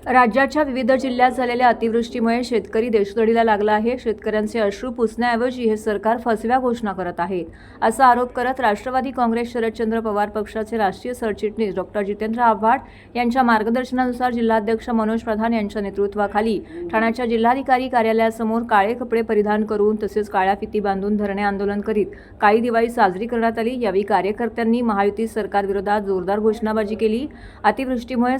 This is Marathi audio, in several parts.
राज्याच्या विविध जिल्ह्यात झालेल्या अतिवृष्टीमुळे शेतकरी देशोधडीला लागला आहे। शेतकऱ्यांचे अश्रू पुसण्याऐवजी हे सरकार फसव्या घोषणा करत आहे, असा आरोप करत राष्ट्रवादी काँग्रेस शरदचंद्र पवार पक्षाचे राष्ट्रीय सरचिटणीस डॉ. जितेंद्र आव्हाड यांच्या मार्गदर्शनानुसार जिल्हाध्यक्ष मनोज प्रधान यांच्या नेतृत्वाखाली ठाण्याच्या जिल्हाधिकारी कार्यालयासमोर काळे कपडे परिधान करून तसेच काळ्या फिती बांधून धरणे आंदोलन करीत काळी दिवाळी साजरी करण्यात आली। यावेळी कार्यकर्त्यांनी महायुती सरकारविरोधात जोरदार घोषणाबाजी केली। अतिवृष्टीमुळे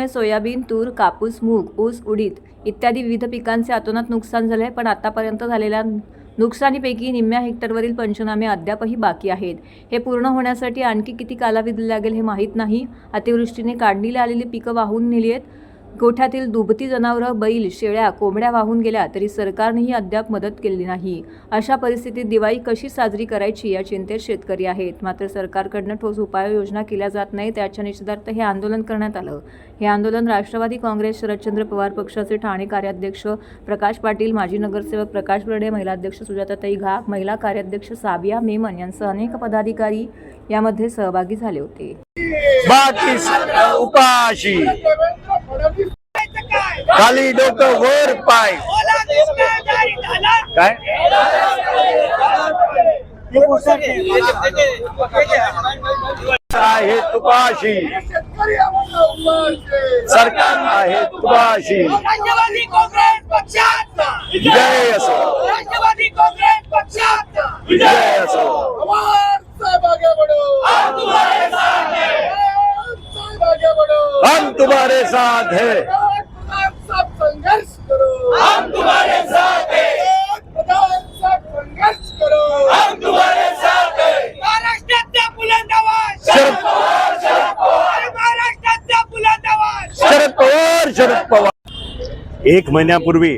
सोयाबीन, तूर, कापूस, मूग, ऊस, उडीद इत्यादी विविध पिकांचे अतोनात नुकसान झाले, पण आतापर्यंत झालेल्या नुकसानीपैकी निम्म्या हेक्टरवरील पंचनामे अद्यापही बाकी आहेत। हे पूर्ण होण्यासाठी आणखी किती कालावधी लागेल हे माहीत नाही। अतिवृष्टीने काढणीला आलेली पिकं वाहून नेली आहेत। गोठ्यातील दुभती जनावरं, बैल, शेळ्या, कोंबड्या वाहून गेल्या तरी सरकारनेही अद्याप मदत केली नाही। अशा परिस्थितीत दिवाळी कशी साजरी करायची या चिंतेत शेतकरी आहेत। मात्र सरकारकडून ठोस उपाययोजना केल्या जात नाही, त्याच्या निषेधार्थ हे आंदोलन करण्यात आलं। हे आंदोलन राष्ट्रवादी काँग्रेस शरदचंद्र पवार पक्षाचे ठाणे कार्याध्यक्ष प्रकाश पाटील, माजी नगरसेवक प्रकाश बर्डे, महिला अध्यक्ष सुजाताताई घाग, महिला कार्याध्यक्ष साबिया मेमन यांसह अनेक पदाधिकारी यामध्ये सहभागी झाले होते। उपाशी खाली डोकं वर पाय काय आहे तुपाशी, सरकार आहे तुपाशी। राष्ट्रवादी काँग्रेस पक्षाचा विजय असो, राष्ट्रवादी काँग्रेस पक्षाचा विजय असो। हम तुम्हारे साथ हैं, संघर्ष करो, हम तुम्हारे साथ हैं, संघर्ष करो, हम तुम्हारे साथ हैं। महाराष्ट्राचा बुलंद आवाज शरद पवार, महाराष्ट्राचा बुलंद आवाज शरद पवार, शरद पवार। एक महिन्यापूर्वी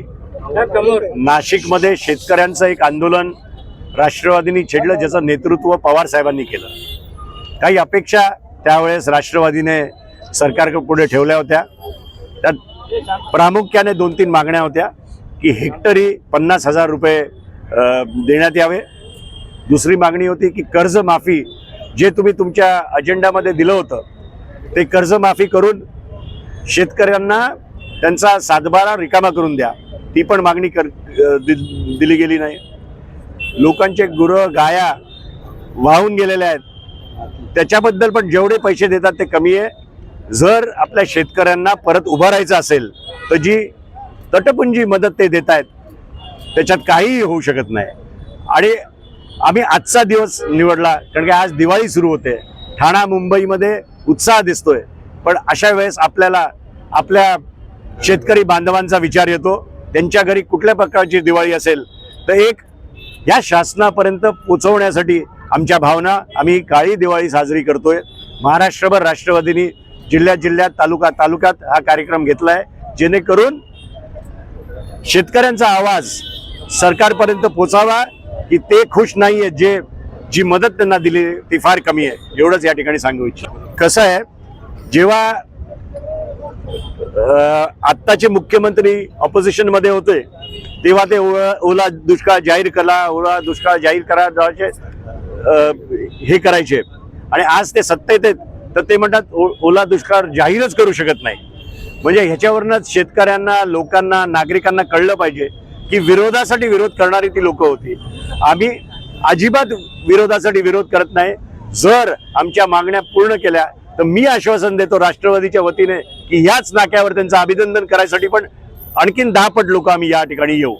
नाशिकमध्ये शेतकऱ्यांचं एक आंदोलन राष्ट्रवादीने छेडलं, ज्याचं नेतृत्व पवार साहेबांनी केलं। काही अपेक्षा त्यावेळेस राष्ट्रवादीने सरकारकडे पुढे ठेवल्या होत्या। त्यात प्रामुख्याने 2-3 मागण्या होत्या की हेक्टरी 50,000 रुपये देण्यात यावे। दुसरी मागणी होती की कर्जमाफी, जे तुम्ही तुमच्या अजेंडामध्ये दिलं होतं ते कर्जमाफी करून शेतकऱ्यांना त्यांचा सातबारा रिकामा करून द्या, ती पण मागणी दिली गेली नाही। लोकांचे गुरं गाया वाहून गेलेल्या आहेत, त्याच्याबद्दल पण जेवढे पैसे देतात ते कमी आहे। जर आपल्या शेतकऱ्यांना परत उभारायचं असेल तर जी तटपुंजी मदत ते देत आहेत त्याच्यात काहीही होऊ शकत नाही। आणि आम्ही आजचा दिवस निवडला कारण की आज दिवाळी सुरू होते, ठाणा मुंबईमध्ये उत्साह दिसतोय, पण अशा वेळेस आपल्याला आपल्या शेतकरी बांधवांचा विचार येतो। त्यांच्या घरी कुठल्या प्रकारची दिवाळी असेल तर एक या शासनापर्यंत पोहोचवण्यासाठी आमच्या भावना आम्ही काळी दिवाळी साजरी करतोय। महाराष्ट्रभर राष्ट्रवादीने जिल्ह्यात तालुक्यात हा कार्यक्रम घेतलाय, जेणेकरून शेतकऱ्यांचा आवाज सरकारपर्यंत पोहोचावा की ते खुश नाहीये, जी मदत त्यांना दिली ती फार कमी आहे, एवढंच या ठिकाणी सांगू इच्छितो। कसं आहे, जेव्हा आत्ताचे मुख्यमंत्री ऑपोजिशन मध्ये होते तेव्हा ते ओला दुष्काळ जाहीर करा हे करायचे, आणि आज ते सत्तेत आहेत तर ते म्हणतात ओला दुष्काळ जाहीरच करू शकत नाही। म्हणजे ह्याच्यावरूनच शेतकऱ्यांना, लोकांना, नागरिकांना कळलं पाहिजे की विरोधासाठी विरोध करणारी ती लोक होती। आम्ही अजिबात विरोधासाठी विरोध करत नाही। जर आमच्या मागण्या पूर्ण केल्या तर मी आश्वासन देतो राष्ट्रवादीच्या वतीने की याच नाक्यावर त्यांचं अभिनंदन करायसाठी पण आणखीन 10 पट लोक आम्ही या ठिकाणी येऊ।